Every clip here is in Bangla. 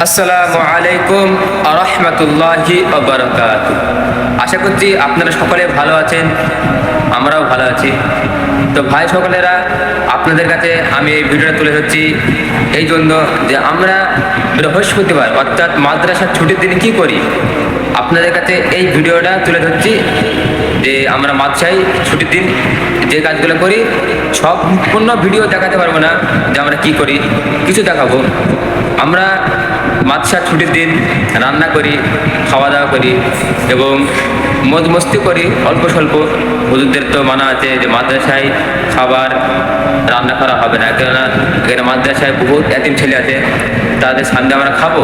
আসসালামু আলাইকুম আরহামাতুল্লাহি ওয়া বারাকাতুহু। আশা করছি আপনারা সকলে ভালো আছেন, আমরাও ভালো আছি। তো ভাই সকলেরা, আপনাদের কাছে আমি এই ভিডিওটা তুলে ধরছি এই জন্য যে আমরা বৃহস্পতিবার অর্থাৎ মাদ্রাসার ছুটির দিনে কী করি। আপনাদের কাছে এই ভিডিওটা তুলে ধরছি যে আমরা মাদ্রাসায় ছুটির দিন যে কাজগুলো করি। সম্পূর্ণ ভিডিও দেখাতে পারবো না যে আমরা কি করি, কিছু দেখাবো। আমরা মাদ্রাসার ছুটির দিন রান্না করি, খাওয়া দাওয়া করি এবং মজ মস্তি করি অল্প স্বল্প। হুজুরদের তো মানা আছে যে মাদ্রাসায় খাবার রান্না করা হবে না, কেননা এখানে মাদ্রাসায় বহুত এতিম ছেলে আছে, তাদের সামনে আমরা খাবো,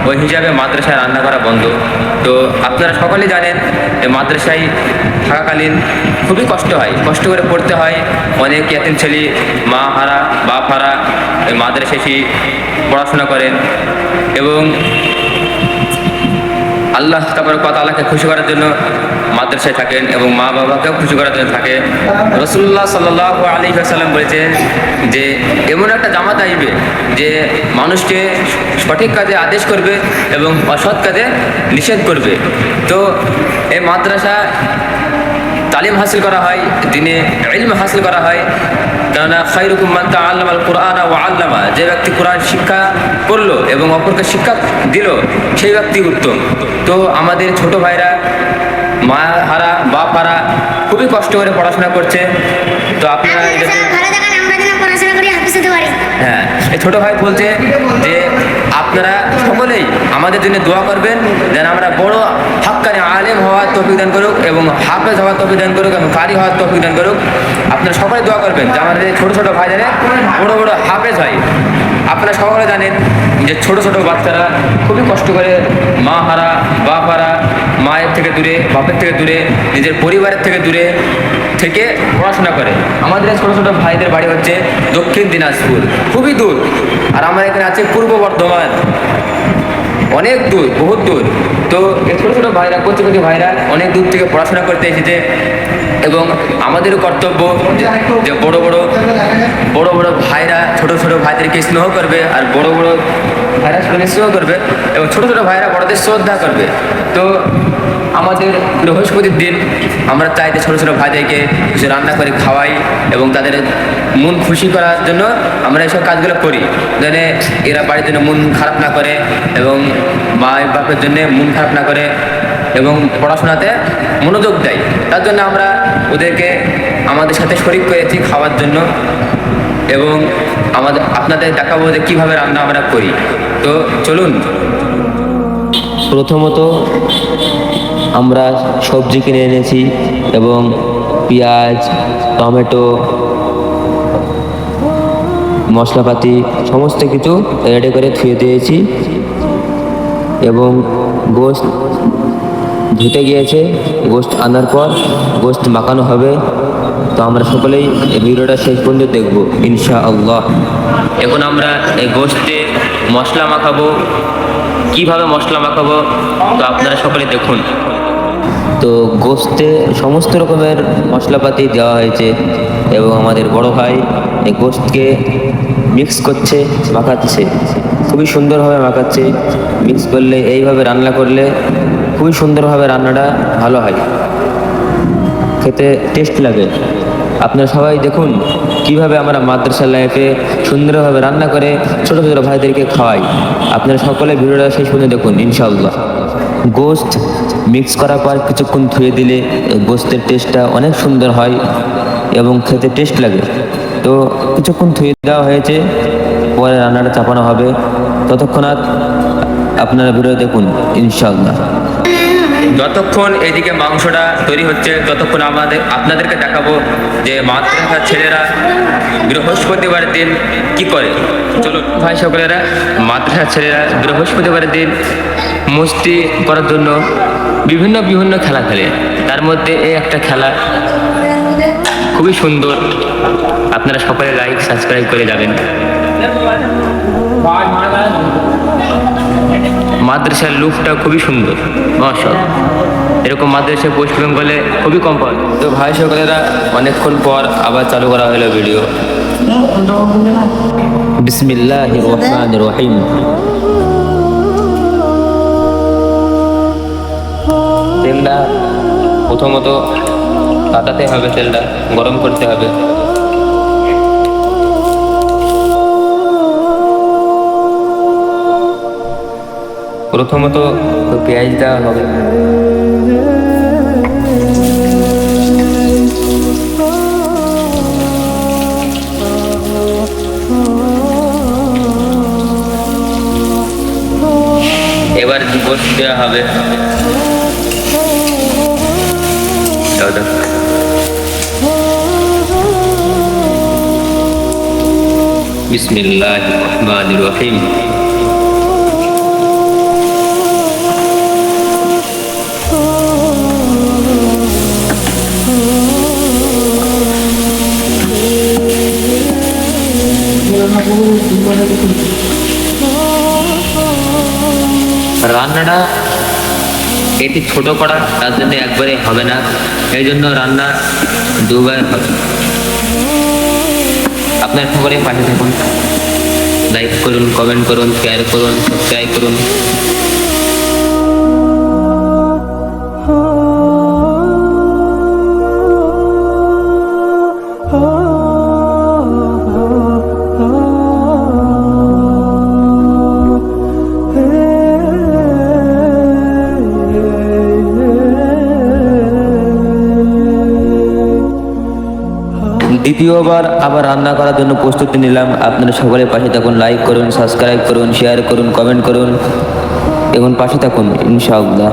ওই হিসাবে মাদ্রাসায় রান্না করা বন্ধ। তো আপনারা সকলেই জানেন যে মাদ্রাসায় থাকাকালীন খুবই কষ্ট হয়, কষ্ট করে পড়তে হয়। অনেক এতিম ছেলে, মা হারা বাপ হারা এই মাদ্রাসায় এসে পড়াশোনা করেন এবং আল্লাহ তাবারক ওয়া তাআলাকে খুশি করার জন্য মাদ্রাসায় থাকেন এবং মা বাবাকেও খুশি করার জন্য থাকে। রাসূলুল্লাহ সাল্লাল্লাহু আলাইহি ওয়াসাল্লাম বলেছেন যে এমন একটা জামাত আসবে যে মানুষকে সঠিক কাজে আদেশ করবে এবং অসৎ কাজে নিষেধ করবে। তো এই মাদ্রাসা তালিম হাসিল করা হয়, দিনে ইলম হাসিল করা হয়। কেননা খায়রুকুম মান তাআল্লামাল কুরআনা ওয়া আল্লামা, যে ব্যক্তি কোরআন শিক্ষা করলো এবং অপরকে শিক্ষা দিল সেই ব্যক্তি উত্তম। তো আমাদের ছোট ভাইরা মা হারা বাপ হারা খুবই কষ্ট করে পড়াশোনা করছে। তো আপনারা হ্যাঁ, এই ছোটো ভাই বলছে যে আপনারা সকলেই আমাদের জন্য দোয়া করবেন যেন আমরা বড় হাক্কানি আলেম হওয়ার তৌফিক দান করুক এবং হাফেজ হওয়ার তৌফিক দান করুক এবং কারি হওয়ার তৌফিক দান করুক। আপনারা সকলে দোয়া করবেন যে আমাদের ছোটো ছোটো ভাই জানে বড় বড় হাফেজ হয়। আপনারা সকলে জানেন যে ছোটো ছোটো বাচ্চারা খুবই কষ্ট করে মা হারা বাপ হারা, মায়ের থেকে দূরে বাপের থেকে দূরে নিজের পরিবারের থেকে দূরে থেকে পড়াশোনা করে। আমাদের ছোটো ছোটো ভাইদের বাড়ি হচ্ছে দক্ষিণ দিনাজপুর, খুবই দূর। আর আমার এখানে আছে পূর্ব বর্ধমান, অনেক দূর, বহুত দূর। তো এই ছোটো ছোটো ভাইরা, কচি কচি ভাইরা অনেক দূর থেকে পড়াশোনা করতে এসেছে এবং আমাদেরও কর্তব্য যে বড় বড় ভাইরা ছোটো ছোটো ভাইদেরকে স্নেহ করবে আর বড় ভাইরা ছোটোদের স্নেহ করবে এবং ছোটো ছোটো ভাইরা বড়দের শ্রদ্ধা করবে। তো আমাদের বৃহস্পতির দিন আমরা চাই যে ছোটো ছোটো ভাইদেরকে কিছু রান্না করে খাওয়াই এবং তাদের মন খুশি করার জন্য আমরা এইসব কাজগুলো করি, যেন এরা বাড়ির জন্য মন খারাপ না করে এবং মা বাপের জন্য মন খারাপ না করে এবং পড়াশোনাতে মনোযোগ দেয়। তার জন্য আমরা ওদেরকে আমাদের সাথে শরিক করেছি খাওয়ার জন্য এবং আপনাদের দেখাবো যে কীভাবে রান্না আমরা করি। তো চলুন। প্রথমত আমরা সবজি কিনে এনেছি এবং পেঁয়াজ, টমেটো, মশলাপাতি সমস্ত কিছু রেডি করে ধুয়ে দিয়েছি এবং গোশত ধুতে গিয়েছে। গোশত আনার পর গোশত মাখানো হবে। তো আমরা সকলেই এই ভিডিওটা শেষ পর্যন্ত দেখব ইনশাআল্লাহ। এখন আমরা এই গোশতে মশলা মাখাবো। কিভাবে মশলা মাখাবো তো আপনারা সকলে দেখুন। তো গোশতে সমস্ত রকমের মশলাপাতি দেওয়া হয়েছে এবং আমাদের বড় ভাই এই গোশতকে মিক্স করছে, মাখাচ্ছে, খুবই সুন্দরভাবে মাখাচ্ছে। মিক্স করলে, এইভাবে রান্না করলে খুবই সুন্দরভাবে রান্নাটা ভালো হয়, খেতে টেস্ট লাগে। আপনারা সবাই দেখুন কিভাবে আমরা মাদ্রাসা লাইফে সুন্দরভাবে রান্না করে ছোটো ছোটো ভাইদেরকে খাওয়াই। আপনারা সকলে ভিডিওটা শেষ পর্যন্ত দেখুন ইনশাআল্লাহ। গোশত মিক্স করার পর কিছুক্ষণ ধুয়ে দিলে গোশতের টেস্টটা অনেক সুন্দর হয় এবং খেতে টেস্ট লাগে। তো কিছুক্ষণ ধুয়ে দেওয়া হয়েছে, পরে রান্নাটা চাপানো হবে। ততক্ষণাৎ আপনারা ভিডিও দেখুন ইনশাআল্লাহ। যতক্ষণ এইদিকে মাংসটা তৈরি হচ্ছে ততক্ষণ আপনাদেরকে দেখাবো যে মাদ্রাসার ছেলেরা বৃহস্পতিবারের দিন কি করে। চলুন ভাই সকলেরা, মাদ্রাসার ছেলেরা বৃহস্পতিবারের দিন মস্তি করার জন্য বিভিন্ন খেলা খেলে। তার মধ্যে এই একটা খেলা খুবই সুন্দর, আপনারা সকলে লাইক সাবস্ক্রাইব করে যাবেন। মাদ্রাসার লুকটা খুবই সুন্দর, মাশাআল্লাহ। এরকম মাদ্রাসায় পশ্চিম বেঙ্গলে খুবই কম পাওয়া যায়। তো ভাই সকলেরা, অনেকক্ষণ পর আবার চালু করা হলো ভিডিও। বিসমিল্লাহির রহমানির রহিম। প্রথমত তাতাতে হবে, তেলটা গরম করতে হবে। প্রথমত পেঁয়াজ দেওয়া হবে। এবার গোস্ত দেওয়া হবে। বিসমিল্লাহির রহমানির রহিম। রান্নাটা এটি ছোট করা, তার জন্য একবারে হবে না, এই জন্য রান্না দুবার হবে। আপনার খবরে পাঠিয়ে থাকুন, লাইক করুন, কমেন্ট করুন, শেয়ার করুন, সাবস্ক্রাইব করুন। দ্বিতীয়বার আবার রান্না করার জন্য প্রস্তুতি নিলাম। আপনারা সকলে পাশে থাকুন, লাইক করুন, সাবস্ক্রাইব করুন, শেয়ার করুন, কমেন্ট করুন এবং পাশে থাকুন ইনশাআল্লাহ।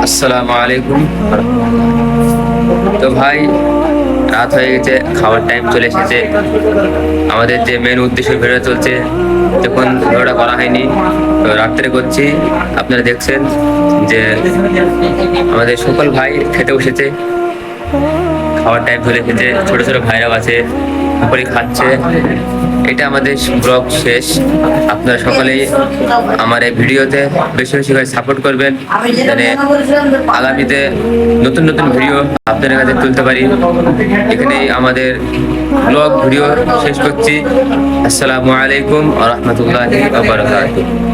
আসসালামু আলাইকুম। তো ভাই, রাত হয়ে গেছে, খাওয়ার টাইম চলে এসেছে। আমাদের যে মেন উদ্দেশ্য ভিডিও চলছে, তখন ভিডিওটা করা হয়নি, তো রাত্রে করছি। আপনারা দেখছেন যে আমাদের সকল ভাই খেতে বসেছে, খাওয়ার টাইম চলে এসেছে। ছোট ছোট ভাইরাও আছে, উপরে খাচ্ছে। এটা আমাদের ব্লগ শেষ। আপনারা সকলেই আমার এই ভিডিওতে বেশি বেশি করে সাপোর্ট করবেন, যাতে আগামীতে নতুন নতুন ভিডিও আপনাদের কাছে তুলতে পারি। এখানেই আমাদের ব্লগ ভিডিও শেষ করছি। আসসালামু আলাইকুম ওয়া রাহমাতুল্লাহি ওয়া বারাকাতুহু।